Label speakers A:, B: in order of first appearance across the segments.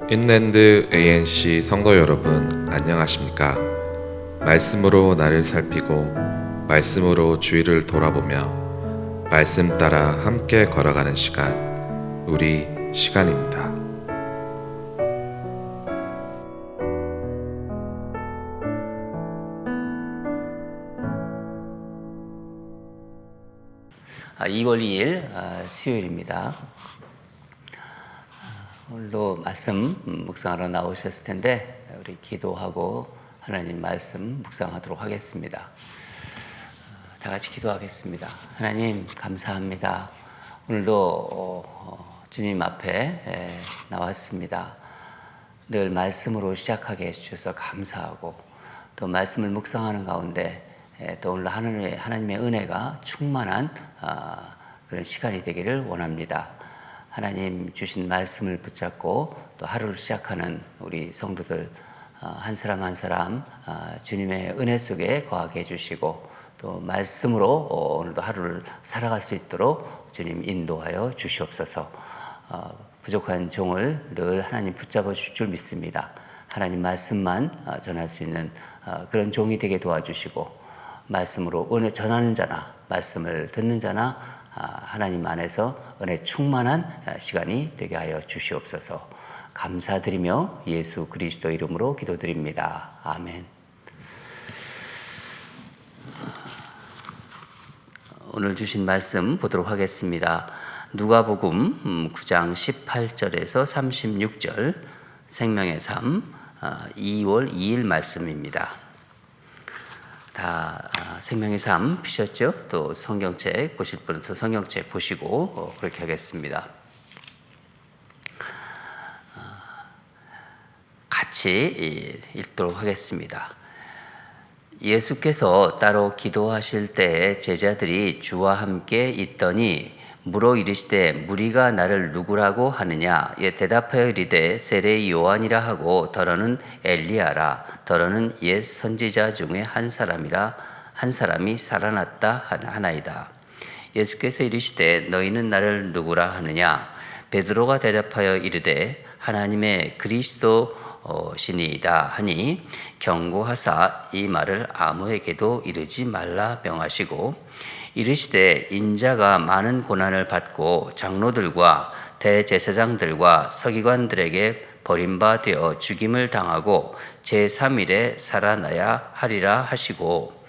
A: 인랜드 ANC 성도 여러분, 안녕하십니까? 말씀으로 나를 살피고 말씀으로 주위를 돌아보며 말씀 따라 함께 걸어가는 시간, 우리 시간입니다.
B: 아, 2월 2일 수요일입니다. 오늘도 말씀 묵상하러 나오셨을 텐데 우리 기도하고 하나님 말씀 묵상하도록 하겠습니다. 다 같이 기도하겠습니다. 하나님 감사합니다. 오늘도 주님 앞에 나왔습니다. 늘 말씀으로 시작하게 해주셔서 감사하고 또 말씀을 묵상하는 가운데 또 오늘 하나님의 은혜가 충만한 그런 시간이 되기를 원합니다. 하나님 주신 말씀을 붙잡고 또 하루를 시작하는 우리 성도들 한 사람 한 사람 주님의 은혜 속에 거하게 해주시고 또 말씀으로 오늘도 하루를 살아갈 수 있도록 주님 인도하여 주시옵소서. 부족한 종을 늘 하나님 붙잡아 주실 줄 믿습니다. 하나님 말씀만 전할 수 있는 그런 종이 되게 도와주시고 말씀으로 은혜 전하는 자나 말씀을 듣는 자나 하나님 안에서 은혜 충만한 시간이 되게 하여 주시옵소서. 감사드리며 예수 그리스도 이름으로 기도드립니다. 아멘. 오늘 주신 말씀 보도록 하겠습니다. 누가복음 9장 18절에서 36절 생명의 삶 2월 2일 말씀입니다. 다 생명의 삶 피셨죠? 또 성경책 보실 분은 성경책 보시고 그렇게 하겠습니다. 같이 읽도록 하겠습니다. 예수께서 따로 기도하실 때에 제자들이 주와 함께 있더니 물어 이르시되 무리가 나를 누구라고 하느냐? 대답하여 이르되 세례 요한이라 하고 더러는 엘리야라 더러는 옛 선지자 중에 한 사람이 살아났다 하나이다. 예수께서 이르시되 너희는 나를 누구라 하느냐? 베드로가 대답하여 이르되 하나님의 그리스도시니이다 하니 경고하사 이 말을 아무에게도 이르지 말라 명하시고 이르시되 인자가 많은 고난을 받고 장로들과 대제사장들과 서기관들에게 버림받아 죽임을 당하고 제3일에 살아나야 하리라 하시고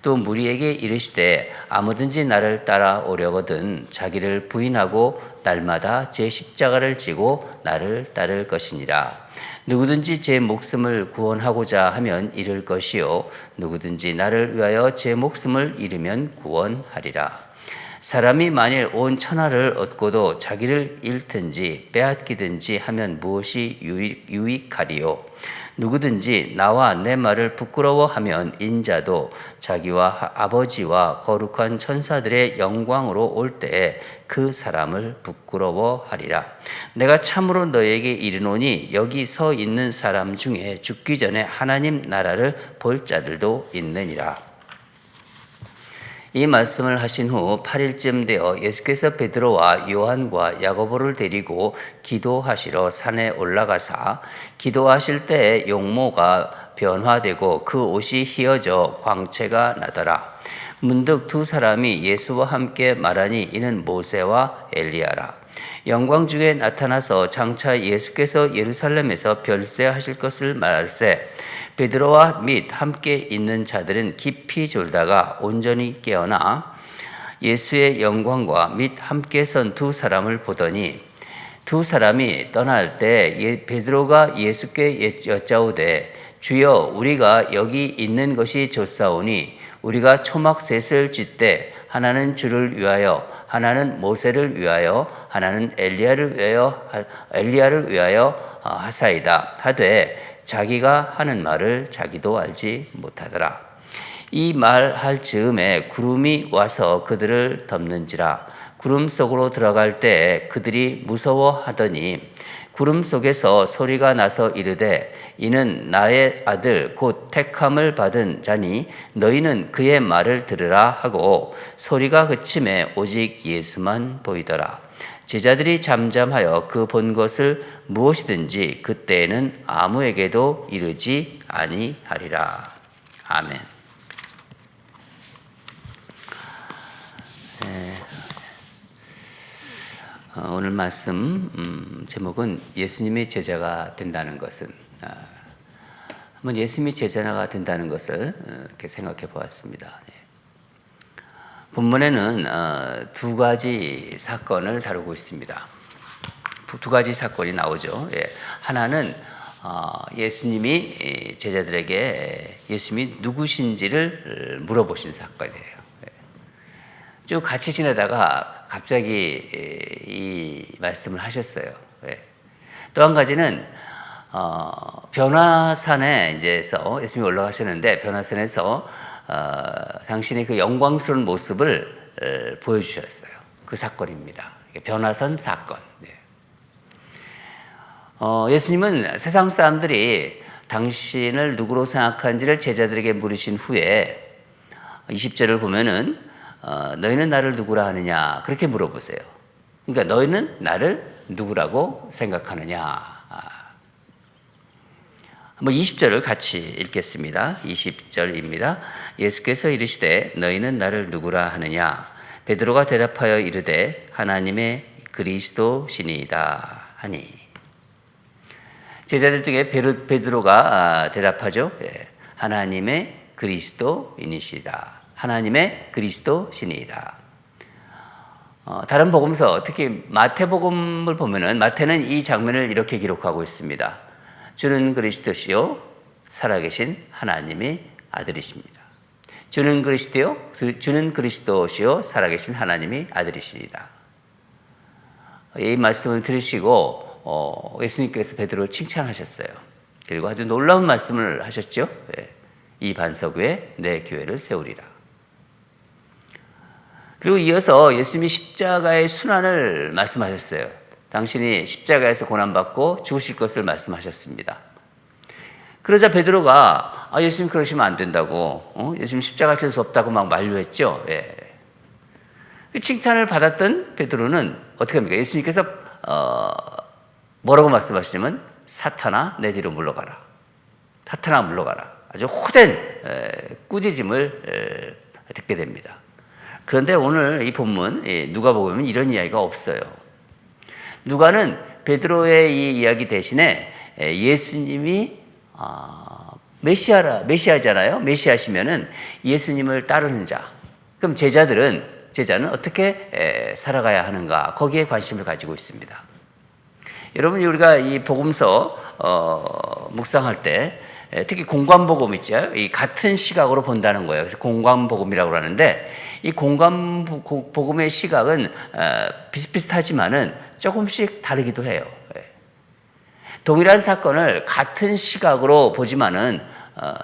B: 또 무리에게 이르시되 아무든지 나를 따라오려거든 자기를 부인하고 날마다 제 십자가를 지고 나를 따를 것이니라. 누구든지 제 목숨을 구원하고자 하면 잃을 것이요 누구든지 나를 위하여 제 목숨을 잃으면 구원하리라. 사람이 만일 온 천하를 얻고도 자기를 잃든지 빼앗기든지 하면 무엇이 유익하리요? 누구든지 나와 내 말을 부끄러워하면 인자도 자기와 아버지와 거룩한 천사들의 영광으로 올 때에 그 사람을 부끄러워하리라. 내가 참으로 너에게 이르노니 여기 서 있는 사람 중에 죽기 전에 하나님 나라를 볼 자들도 있느니라. 이 말씀을 하신 후 8일쯤 되어 예수께서 베드로와 요한과 야고보를 데리고 기도하시러 산에 올라가사 기도하실 때에 용모가 변화되고 그 옷이 휘어져 광채가 나더라. 문득 두 사람이 예수와 함께 말하니 이는 모세와 엘리야라. 영광 중에 나타나서 장차 예수께서 예루살렘에서 별세하실 것을 말할세 베드로와 및 함께 있는 자들은 깊이 졸다가 온전히 깨어나 예수의 영광과 및 함께 선 두 사람을 보더니 두 사람이 떠날 때 베드로가 예수께 여짜오되 주여 우리가 여기 있는 것이 좋사오니 우리가 초막셋을 짓되 하나는 주를 위하여 하나는 모세를 위하여 하나는 엘리야를 위하여 하사이다 하되 자기가 하는 말을 자기도 알지 못하더라. 이 말할 즈음에 구름이 와서 그들을 덮는지라. 구름 속으로 들어갈 때 그들이 무서워하더니 구름 속에서 소리가 나서 이르되 이는 나의 아들 곧 택함을 받은 자니 너희는 그의 말을 들으라 하고 소리가 그침에 오직 예수만 보이더라. 제자들이 잠잠하여 그 본 것을 무엇이든지 그때에는 아무에게도 이르지 아니하리라. 아멘. 오늘 말씀 제목은 예수님의 제자가 된다는 것은, 한번 예수님의 제자가 된다는 것을 이렇게 생각해 보았습니다. 본문에는 두 가지 사건을 다루고 있습니다. 두 가지 사건이 나오죠. 하나는 예수님이 제자들에게 예수님이 누구신지를 물어보신 사건이에요. 쭉 같이 지내다가 갑자기 이 말씀을 하셨어요. 또 한 가지는 변화산에 이제서 예수님이 올라가셨는데 변화산에서 당신의 그 영광스러운 모습을 보여주셨어요. 그 사건입니다. 변화산 사건. 예수님은 세상 사람들이 당신을 누구로 생각하는지를 제자들에게 물으신 후에 20절을 보면은 너희는 나를 누구라 하느냐 그렇게 물어보세요. 그러니까 너희는 나를 누구라고 생각하느냐. 한번 20절을 같이 읽겠습니다. 20절입니다. 예수께서 이르시되 너희는 나를 누구라 하느냐. 베드로가 대답하여 이르되 하나님의 그리스도시니이다 하니. 제자들 중에 베드로가 대답하죠. 하나님의 그리스도이시다. 하나님의 그리스도시니이다. 다른 복음서 특히 마태복음을 보면은 마태는 이 장면을 이렇게 기록하고 있습니다. 주는 그리스도시요 살아계신 하나님의 아들이십니다. 주는 그리스도시요 살아계신 하나님의 아들이시니다. 이 말씀을 들으시고 예수님께서 베드로를 칭찬하셨어요. 그리고 아주 놀라운 말씀을 하셨죠. 이 반석 위에 내 교회를 세우리라. 그리고 이어서 예수님이 십자가의 순환을 말씀하셨어요. 당신이 십자가에서 고난받고 죽으실 것을 말씀하셨습니다. 그러자 베드로가 예수님 그러시면 안 된다고, 예수님 십자가 질 수 없다고 막 만류했죠. 그 칭찬을 받았던 베드로는 어떻게 합니까? 예수님께서 뭐라고 말씀하시냐면 사탄아 내 뒤로 물러가라. 사탄아 물러가라. 아주 호된 꾸짖음을 듣게 됩니다. 그런데 오늘 이 본문 누가복음에는 이런 이야기가 없어요. 누가는 베드로의 이 이야기 대신에 예수님이 메시아잖아요. 메시아시면은 예수님을 따르는 자. 그럼 제자는 어떻게 살아가야 하는가? 거기에 관심을 가지고 있습니다. 여러분 우리가 이 복음서 묵상할 때 특히 공관복음 있죠. 이 같은 시각으로 본다는 거예요. 그래서 공관복음이라고 하는데 이 공관복음의 시각은 비슷비슷하지만은 조금씩 다르기도 해요. 동일한 사건을 같은 시각으로 보지만은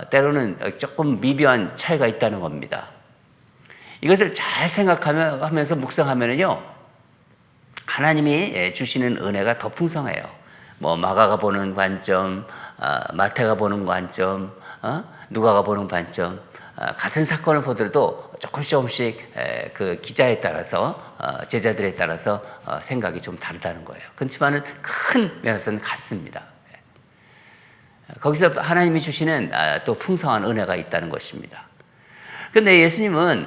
B: 때로는 조금 미묘한 차이가 있다는 겁니다. 이것을 잘 생각하면서 묵상하면은요, 하나님이 주시는 은혜가 더 풍성해요. 뭐 마가가 보는 관점, 마태가 보는 관점, 누가가 보는 관점, 같은 사건을 보더라도 조금씩 그 기자에 따라서 제자들에 따라서 생각이 좀 다르다는 거예요. 그렇지만은 큰 면에서는 같습니다. 거기서 하나님이 주시는 또 풍성한 은혜가 있다는 것입니다. 그런데 예수님은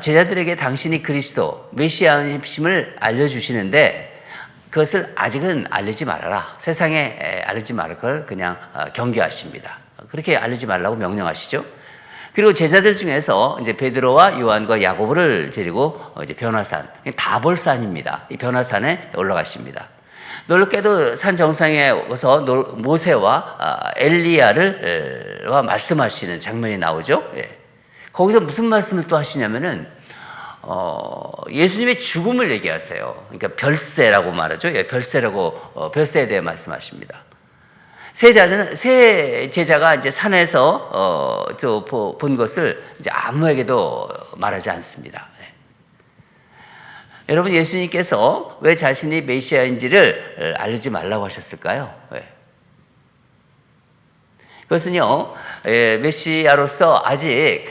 B: 제자들에게 당신이 그리스도 메시아임을 알려주시는데 그것을 아직은 알리지 말아라. 세상에 알리지 말을 걸 그냥 경계하십니다. 그렇게 알리지 말라고 명령하시죠. 그리고 제자들 중에서 이제 베드로와 요한과 야고보를 데리고 이제 변화산, 다볼산입니다. 이 변화산에 올라가십니다. 놀랍게도 산 정상에 와서 모세와 엘리야와 말씀하시는 장면이 나오죠. 거기서 무슨 말씀을 또 하시냐면은 예수님의 죽음을 얘기하세요. 그러니까 별세라고 말하죠. 별세에 대해 말씀하십니다. 세 제자가 이제 산에서 본 것을 이제 아무에게도 말하지 않습니다. 여러분, 예수님께서 왜 자신이 메시아인지를 알리지 말라고 하셨을까요? 그것은요, 메시아로서 아직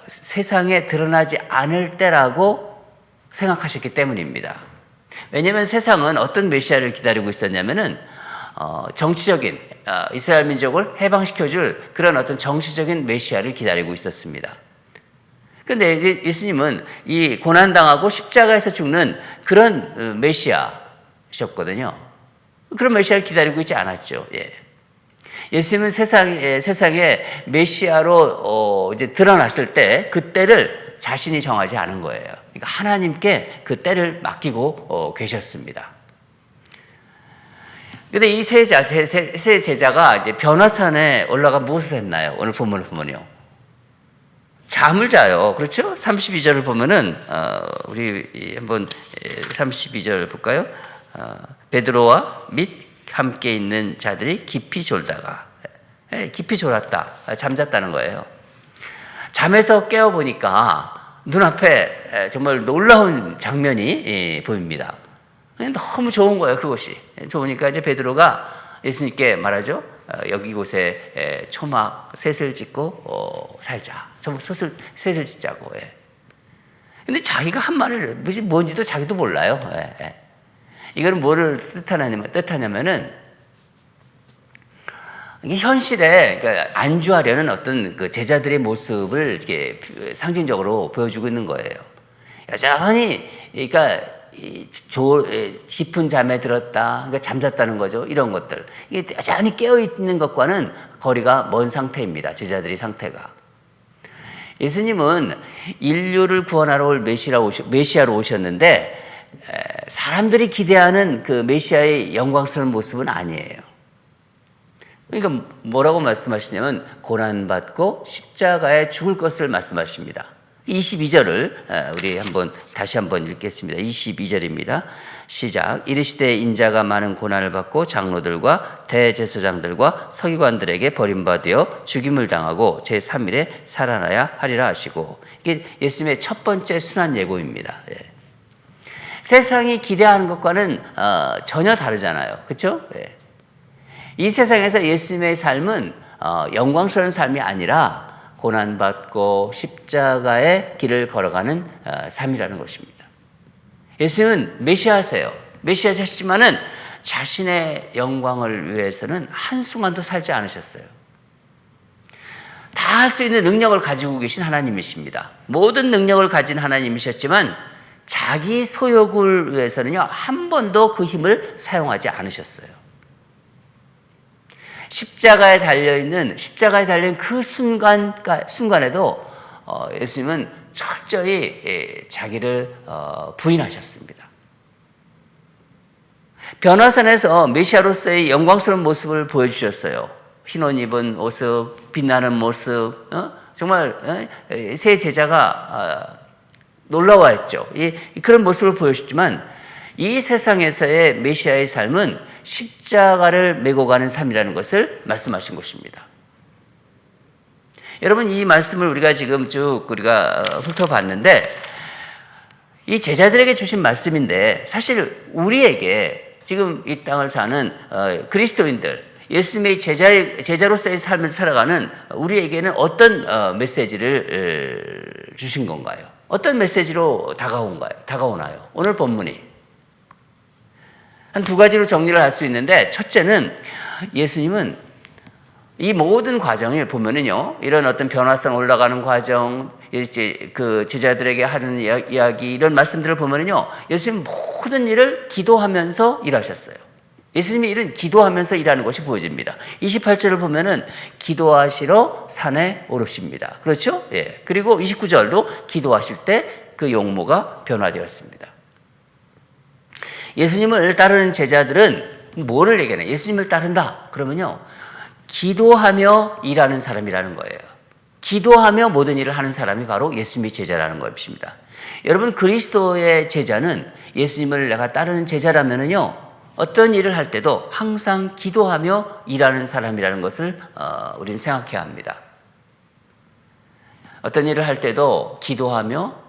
B: 세상에 드러나지 않을 때라고 생각하셨기 때문입니다. 왜냐하면 세상은 어떤 메시아를 기다리고 있었냐면은 정치적인 이스라엘 민족을 해방시켜줄 그런 어떤 정치적인 메시아를 기다리고 있었습니다. 그런데 이제 예수님은 이 고난당하고 십자가에서 죽는 그런 메시아셨거든요. 그런 메시아를 기다리고 있지 않았죠. 예. 예수님은 세상에 메시아로 이제 드러났을 때 그 때를 자신이 정하지 않은 거예요. 그러니까 하나님께 그 때를 맡기고 계셨습니다. 근데 이 세 제자가 이제 변화산에 올라가 무엇을 했나요? 오늘 본문을 보면요. 잠을 자요. 그렇죠? 32절을 보면은, 우리 한번 32절 볼까요? 베드로와 및 함께 있는 자들이 깊이 졸다가, 깊이 졸았다. 잠잤다는 거예요. 잠에서 깨어보니까 눈앞에 정말 놀라운 장면이 보입니다. 너무 좋은 거예요, 그것이. 좋으니까 이제 베드로가 예수님께 말하죠. 여기 곳에 초막 셋을 짓고 살자. 초막 셋을 짓자고. 근데 자기가 한 말을 뭔지도 자기도 몰라요. 이거는 뭐를 뜻하냐면은 이게 현실에 그러니까 안주하려는 어떤 그 제자들의 모습을 이렇게 상징적으로 보여주고 있는 거예요. 여전히 그러니까 깊은 잠에 들었다, 그러니까 잠잤다는 거죠. 이런 것들. 이게 여전히 깨어 있는 것과는 거리가 먼 상태입니다. 제자들의 상태가. 예수님은 인류를 구원하러 올 메시아로 오셨는데 사람들이 기대하는 그 메시아의 영광스러운 모습은 아니에요. 그러니까 뭐라고 말씀하시냐면 고난받고 십자가에 죽을 것을 말씀하십니다. 22절을 우리 다시 한번 읽겠습니다. 22절입니다. 시작. 이르시되 인자가 많은 고난을 받고 장로들과 대제사장들과 서기관들에게 버림받아 죽임을 당하고 제3일에 살아나야 하리라 하시고, 이게 예수님의 첫 번째 순환 예고입니다. 세상이 기대하는 것과는 전혀 다르잖아요. 그렇죠? 이 세상에서 예수님의 삶은 영광스러운 삶이 아니라 고난받고 십자가의 길을 걸어가는 삶이라는 것입니다. 예수님은 메시아세요. 메시아셨지만은 자신의 영광을 위해서는 한순간도 살지 않으셨어요. 다 할 수 있는 능력을 가지고 계신 하나님이십니다. 모든 능력을 가진 하나님이셨지만 자기 소욕을 위해서는요, 한 번도 그 힘을 사용하지 않으셨어요. 십자가에 달려있는 그 순간에도 예수님은 철저히 자기를 부인하셨습니다. 변화산에서 메시아로서의 영광스러운 모습을 보여주셨어요. 흰옷 입은 모습, 빛나는 모습, 정말 세 제자가 놀라워했죠. 그런 모습을 보여주셨지만 이 세상에서의 메시아의 삶은 십자가를 메고 가는 삶이라는 것을 말씀하신 것입니다. 여러분, 이 말씀을 우리가 지금 쭉 훑어봤는데 이 제자들에게 주신 말씀인데 사실 우리에게 지금 이 땅을 사는 그리스도인들, 예수님의 제자로서의 삶을 살아가는 우리에게는 어떤 메시지를 주신 건가요? 어떤 메시지로 다가오나요? 오늘 본문이 한 두 가지로 정리를 할 수 있는데, 첫째는 예수님은 이 모든 과정을 보면은요, 이런 어떤 변화산 올라가는 과정, 이제 그 제자들에게 하는 이야기, 이런 말씀들을 보면은요, 예수님 모든 일을 기도하면서 일하셨어요. 예수님이 일은 기도하면서 일하는 것이 보여집니다. 28절을 보면은 기도하시러 산에 오르십니다. 그렇죠? 예. 그리고 29절도 기도하실 때 그 용모가 변화되었습니다. 예수님을 따르는 제자들은 뭐를 얘기하나요? 예수님을 따른다. 그러면요, 기도하며 일하는 사람이라는 거예요. 기도하며 모든 일을 하는 사람이 바로 예수님의 제자라는 것입니다. 여러분, 그리스도의 제자는 예수님을 내가 따르는 제자라면은요, 어떤 일을 할 때도 항상 기도하며 일하는 사람이라는 것을 우리는 생각해야 합니다. 어떤 일을 할 때도 기도하며,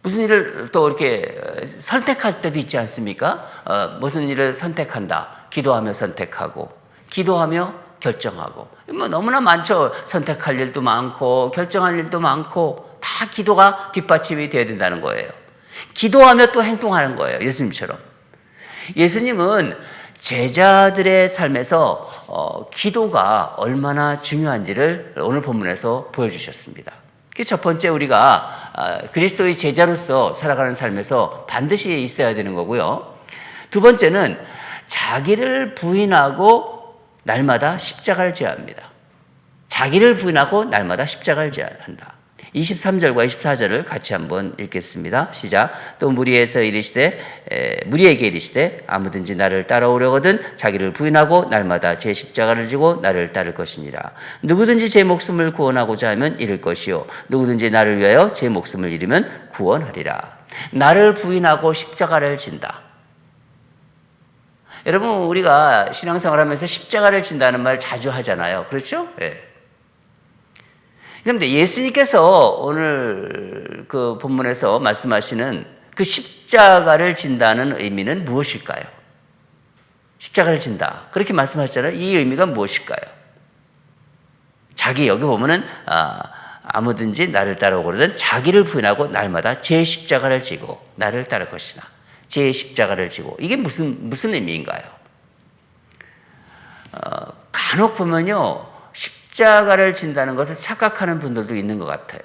B: 무슨 일을 또 이렇게 선택할 때도 있지 않습니까? 무슨 일을 선택한다. 기도하며 선택하고, 기도하며 결정하고. 뭐 너무나 많죠. 선택할 일도 많고, 결정할 일도 많고, 다 기도가 뒷받침이 되어야 된다는 거예요. 기도하며 또 행동하는 거예요. 예수님처럼. 예수님은 제자들의 삶에서 기도가 얼마나 중요한지를 오늘 본문에서 보여주셨습니다. 첫 번째, 우리가 그리스도의 제자로서 살아가는 삶에서 반드시 있어야 되는 거고요. 두 번째는 자기를 부인하고 날마다 십자가를 져야 합니다. 자기를 부인하고 날마다 십자가를 져야 한다. 23절과 24절을 같이 한번 읽겠습니다. 시작. 또 무리에게 이르시되 아무든지 나를 따라오려거든 자기를 부인하고 날마다 제 십자가를 지고 나를 따를 것이니라. 누구든지 제 목숨을 구원하고자 하면 잃을 것이요 누구든지 나를 위하여 제 목숨을 잃으면 구원하리라. 나를 부인하고 십자가를 진다. 여러분, 우리가 신앙생활하면서 십자가를 진다는 말 자주 하잖아요. 그렇죠? 네. 그런데 예수님께서 오늘 그 본문에서 말씀하시는 그 십자가를 진다는 의미는 무엇일까요? 십자가를 진다. 그렇게 말씀하셨잖아요. 이 의미가 무엇일까요? 자기, 여기 보면은, 아무든지 나를 따라오거든 자기를 부인하고 날마다 제 십자가를 지고 나를 따를 것이나. 제 십자가를 지고. 이게 무슨 의미인가요? 간혹 보면요. 십자가를 진다는 것을 착각하는 분들도 있는 것 같아요.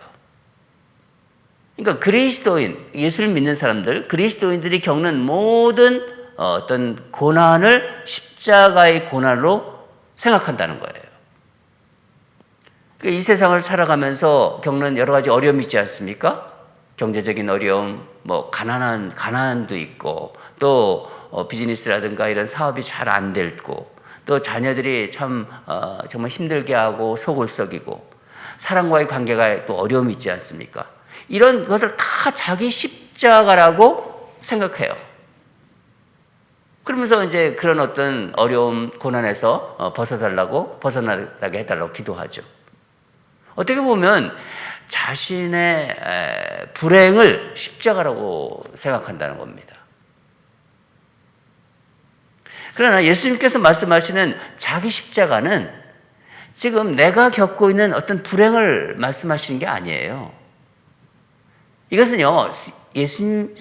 B: 그러니까 그리스도인, 예수를 믿는 사람들, 그리스도인들이 겪는 모든 어떤 고난을 십자가의 고난으로 생각한다는 거예요. 이 세상을 살아가면서 겪는 여러 가지 어려움이 있지 않습니까? 경제적인 어려움, 가난도 있고, 또 비즈니스라든가 이런 사업이 잘 안 됐고, 또 자녀들이 정말 힘들게 하고 속을 썩이고 사람과의 관계가 또 어려움이 있지 않습니까? 이런 것을 다 자기 십자가라고 생각해요. 그러면서 이제 그런 어떤 어려움, 고난에서 벗어나게 해달라고 기도하죠. 어떻게 보면 자신의 불행을 십자가라고 생각한다는 겁니다. 그러나 예수님께서 말씀하시는 자기 십자가는 지금 내가 겪고 있는 어떤 불행을 말씀하시는 게 아니에요. 이것은요, 예수님을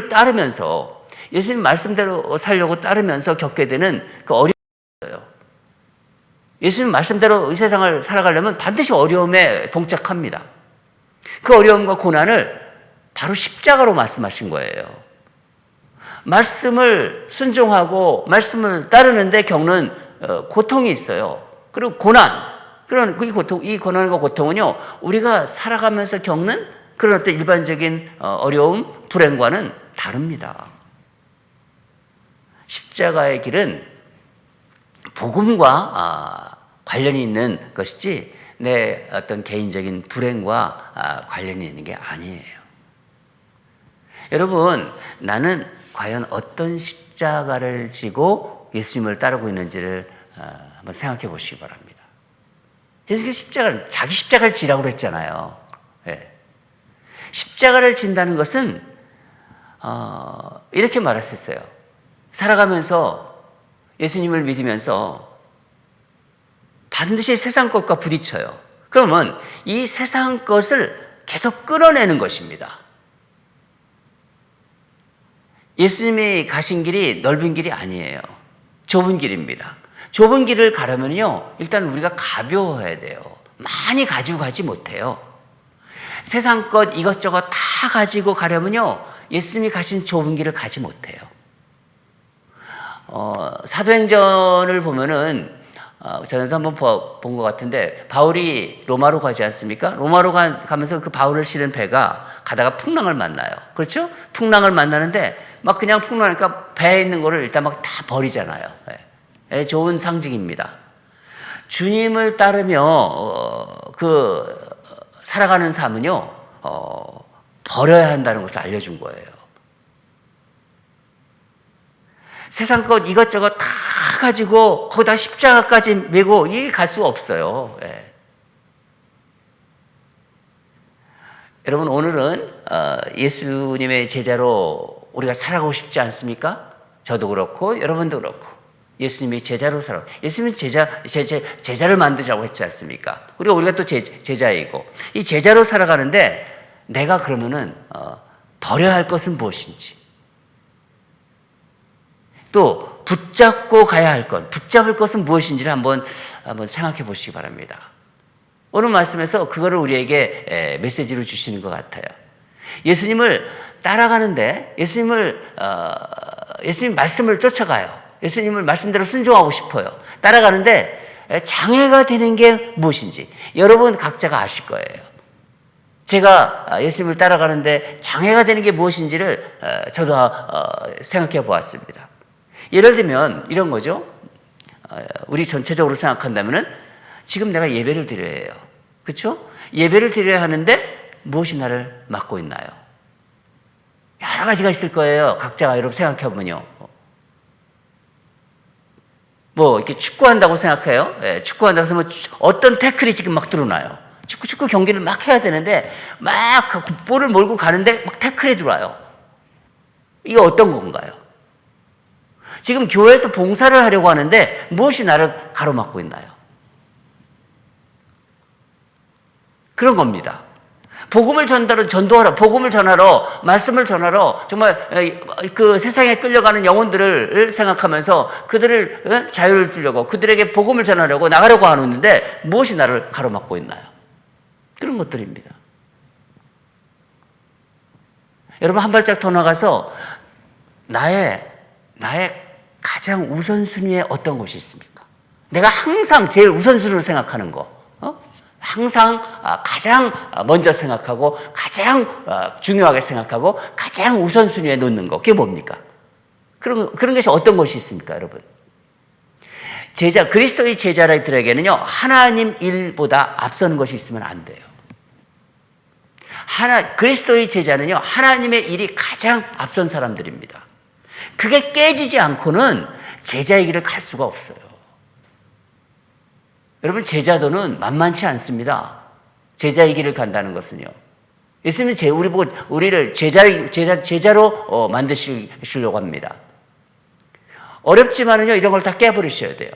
B: 따르면서, 예수님 말씀대로 살려고 따르면서 겪게 되는 그 어려움이 있어요. 예수님 말씀대로 이 세상을 살아가려면 반드시 어려움에 봉착합니다. 그 어려움과 고난을 바로 십자가로 말씀하신 거예요. 말씀을 순종하고 말씀을 따르는데 겪는 고통이 있어요. 그리고 고난. 그런 이 고난과 고통은요, 우리가 살아가면서 겪는 그런 어떤 일반적인 어려움, 불행과는 다릅니다. 십자가의 길은 복음과 관련이 있는 것이지 내 어떤 개인적인 불행과 관련이 있는 게 아니에요. 여러분, 나는 과연 어떤 십자가를 지고 예수님을 따르고 있는지를 한번 생각해 보시기 바랍니다. 예수님께서 자기 십자가를 지라고 그랬잖아요. 네. 십자가를 진다는 것은 이렇게 말했었어요. 살아가면서 예수님을 믿으면서 반드시 세상 것과 부딪혀요. 그러면 이 세상 것을 계속 끌어내는 것입니다. 예수님이 가신 길이 넓은 길이 아니에요. 좁은 길입니다. 좁은 길을 가려면요, 일단 우리가 가벼워야 돼요. 많이 가지고 가지 못해요. 세상 것 이것저것 다 가지고 가려면요, 예수님이 가신 좁은 길을 가지 못해요. 사도행전을 보면은 전에도 한번 본 것 같은데, 바울이 로마로 가지 않습니까? 로마로 가면서 그 바울을 실은 배가 가다가 풍랑을 만나요. 그렇죠? 풍랑을 만나는데 막 그냥 풍랑하니까 배에 있는 거를 일단 막 다 버리잖아요. 좋은 상징입니다. 주님을 따르며 살아가는 삶은요, 버려야 한다는 것을 알려준 거예요. 세상 것 이것저것 다 가지고 거기다 십자가까지 메고 이게 갈 수가 없어요. 여러분, 오늘은 예수님의 제자로 우리가 살아가고 싶지 않습니까? 저도 그렇고 여러분도 그렇고 예수님이 제자로 살아. 예수님은 제자를 만드자고 했지 않습니까? 우리가 또 제자이고 이 제자로 살아가는데 내가 그러면은 버려야 할 것은 무엇인지, 또 붙잡고 가야 할 것, 붙잡을 것은 무엇인지를 한번 생각해 보시기 바랍니다. 오늘 말씀에서 그거를 우리에게 메시지로 주시는 것 같아요. 예수님을 따라가는데 예수님 말씀을 쫓아가요. 예수님을 말씀대로 순종하고 싶어요. 따라가는데 장애가 되는 게 무엇인지 여러분 각자가 아실 거예요. 제가 예수님을 따라가는데 장애가 되는 게 무엇인지를 저도 생각해 보았습니다. 예를 들면 이런 거죠. 우리 전체적으로 생각한다면은 지금 내가 예배를 드려야 해요. 그렇죠? 예배를 드려야 하는데 무엇이 나를 막고 있나요? 여러 가지가 있을 거예요. 각자가 여러분 생각해 보면요. 뭐 이렇게 축구한다고 생각해요. 예, 축구한다고 해서 뭐 어떤 태클이 지금 막 들어오나요? 축구 경기를 막 해야 되는데 막 볼을 몰고 가는데 막 태클이 들어와요. 이게 어떤 건가요? 지금 교회에서 봉사를 하려고 하는데 무엇이 나를 가로막고 있나요? 그런 겁니다. 복음을 전도하러, 복음을 전하러, 말씀을 전하러 정말 그 세상에 끌려가는 영혼들을 생각하면서 그들을 자유를 주려고, 그들에게 복음을 전하려고 나가려고 하는데 무엇이 나를 가로막고 있나요? 그런 것들입니다. 여러분 한 발짝 더 나가서 나의 가장 우선순위에 어떤 것이 있습니까? 내가 항상 제일 우선순위로 생각하는 거, 항상 가장 먼저 생각하고 가장 중요하게 생각하고 가장 우선순위에 놓는 거, 그게 뭡니까? 그런 것이 어떤 것이 있습니까, 여러분? 그리스도의 제자들에게는요, 하나님 일보다 앞서는 것이 있으면 안 돼요. 그리스도의 제자는요, 하나님의 일이 가장 앞선 사람들입니다. 그게 깨지지 않고는 제자의 길을 갈 수가 없어요. 여러분, 제자도는 만만치 않습니다. 제자의 길을 간다는 것은요. 예수님은 우리를 제자로 만드시려고 합니다. 어렵지만은요, 이런 걸 다 깨버리셔야 돼요.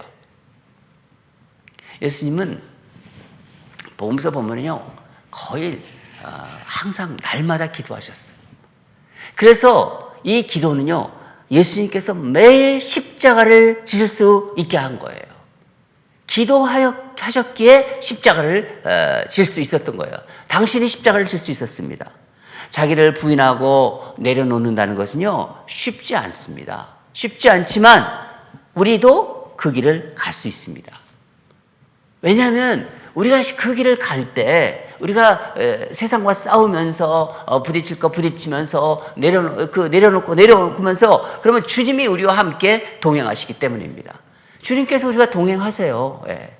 B: 예수님은 복음서 보면요, 거의 항상 날마다 기도하셨어요. 그래서 이 기도는요, 예수님께서 매일 십자가를 지실 수 있게 한 거예요. 기도하셨기에 십자가를 질 수 있었던 거예요. 당신이 십자가를 질 수 있었습니다. 자기를 부인하고 내려놓는다는 것은요, 쉽지 않습니다. 쉽지 않지만 우리도 그 길을 갈 수 있습니다. 왜냐하면 우리가 그 길을 갈 때 우리가 세상과 싸우면서 부딪힐 거 부딪히면서 내려놓고면서 그러면 주님이 우리와 함께 동행하시기 때문입니다. 주님께서 우리가 동행하세요. 예.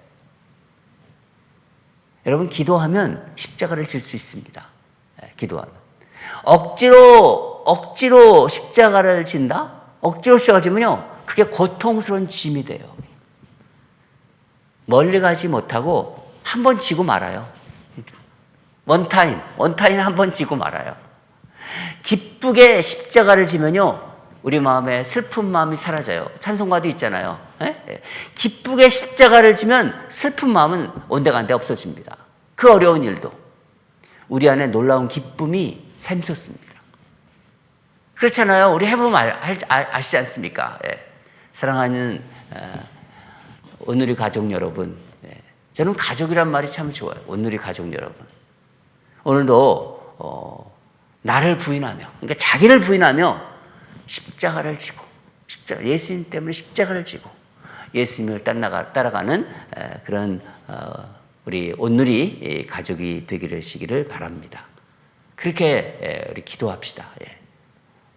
B: 여러분, 기도하면 십자가를 질 수 있습니다. 예, 기도하면. 억지로 십자가를 진다? 억지로 십자가를 지면요, 그게 고통스러운 짐이 돼요. 멀리 가지 못하고 한 번 지고 말아요. 원타임 한 번 지고 말아요. 기쁘게 십자가를 지면요, 우리 마음에 슬픈 마음이 사라져요. 찬송가도 있잖아요. 기쁘게 십자가를 지면 슬픈 마음은 온데간데 없어집니다. 그 어려운 일도 우리 안에 놀라운 기쁨이 샘솟습니다. 그렇잖아요. 우리 해보면 아시지 않습니까? 사랑하는 온누리 가족 여러분, 저는 가족이란 말이 참 좋아요. 온누리 가족 여러분, 오늘도 나를 부인하며, 그러니까 자기를 부인하며 십자가를 지고, 예수님 때문에 십자가를 지고 예수님을 따라가는 그런 우리 온누리 가족이 되기를 바랍니다. 그렇게 우리 기도합시다.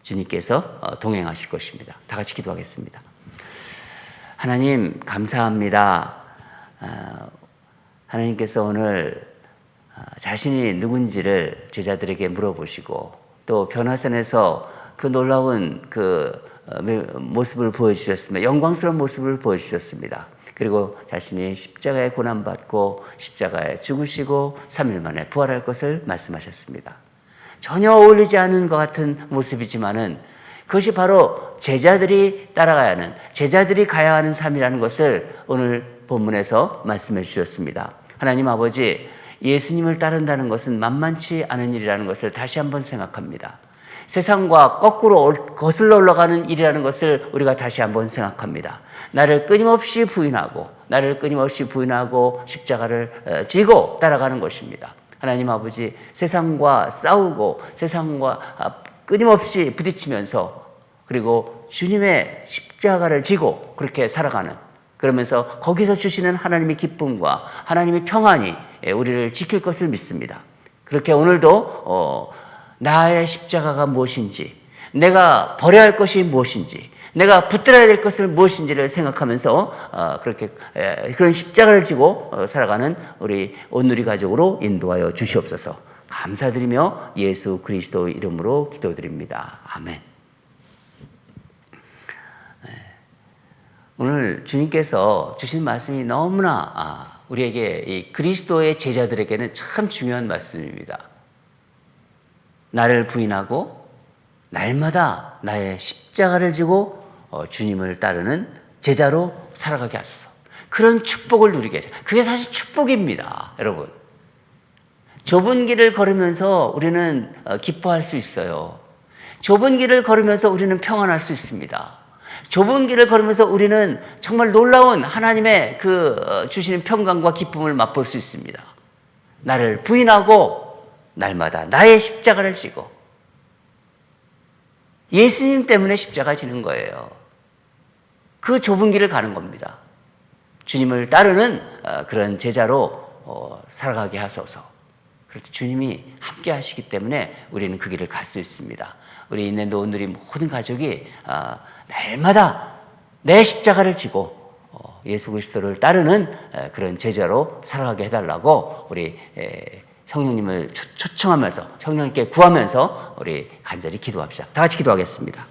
B: 주님께서 동행하실 것입니다. 다 같이 기도하겠습니다. 하나님 감사합니다. 하나님께서 오늘 자신이 누군지를 제자들에게 물어보시고 또 변화산에서 그 놀라운 모습을 보여주셨습니다. 영광스러운 모습을 보여주셨습니다. 그리고 자신이 십자가에 고난받고 십자가에 죽으시고 3일 만에 부활할 것을 말씀하셨습니다. 전혀 어울리지 않은 것 같은 모습이지만은 그것이 바로 제자들이 따라가야 하는, 제자들이 가야 하는 삶이라는 것을 오늘 본문에서 말씀해 주셨습니다. 하나님 아버지, 예수님을 따른다는 것은 만만치 않은 일이라는 것을 다시 한번 생각합니다. 세상과 거꾸로 거슬러 올라가는 일이라는 것을 우리가 다시 한번 생각합니다. 나를 끊임없이 부인하고 십자가를 지고 따라가는 것입니다. 하나님 아버지, 세상과 싸우고 세상과 끊임없이 부딪히면서 그리고 주님의 십자가를 지고 그렇게 살아가는, 그러면서 거기서 주시는 하나님의 기쁨과 하나님의 평안이 우리를 지킬 것을 믿습니다. 그렇게 오늘도 나의 십자가가 무엇인지, 내가 버려야 할 것이 무엇인지, 내가 붙들어야 될 것을 무엇인지를 생각하면서 그렇게 그런 십자가를 지고 살아가는 우리 온누리 가족으로 인도하여 주시옵소서. 감사드리며 예수 그리스도 이름으로 기도드립니다. 아멘. 오늘 주님께서 주신 말씀이 너무나 우리에게 이 그리스도의 제자들에게는 참 중요한 말씀입니다. 나를 부인하고 날마다 나의 십자가를 지고 주님을 따르는 제자로 살아가게 하소서. 그런 축복을 누리게 하소서. 그게 사실 축복입니다, 여러분. 좁은 길을 걸으면서 우리는 기뻐할 수 있어요. 좁은 길을 걸으면서 우리는 평안할 수 있습니다. 좁은 길을 걸으면서 우리는 정말 놀라운 하나님의 그 주시는 평강과 기쁨을 맛볼 수 있습니다. 나를 부인하고 날마다 나의 십자가를 지고, 예수님 때문에 십자가 지는 거예요. 그 좁은 길을 가는 겁니다. 주님을 따르는 그런 제자로 살아가게 하소서. 그렇게 주님이 함께 하시기 때문에 우리는 그 길을 갈 수 있습니다. 우리 인랜드 온누리 모든 가족이 날마다 내 십자가를 지고 예수 그리스도를 따르는 그런 제자로 살아가게 해달라고 우리 성령님을 초청하면서, 성령님께 구하면서 우리 간절히 기도합시다. 다 같이 기도하겠습니다.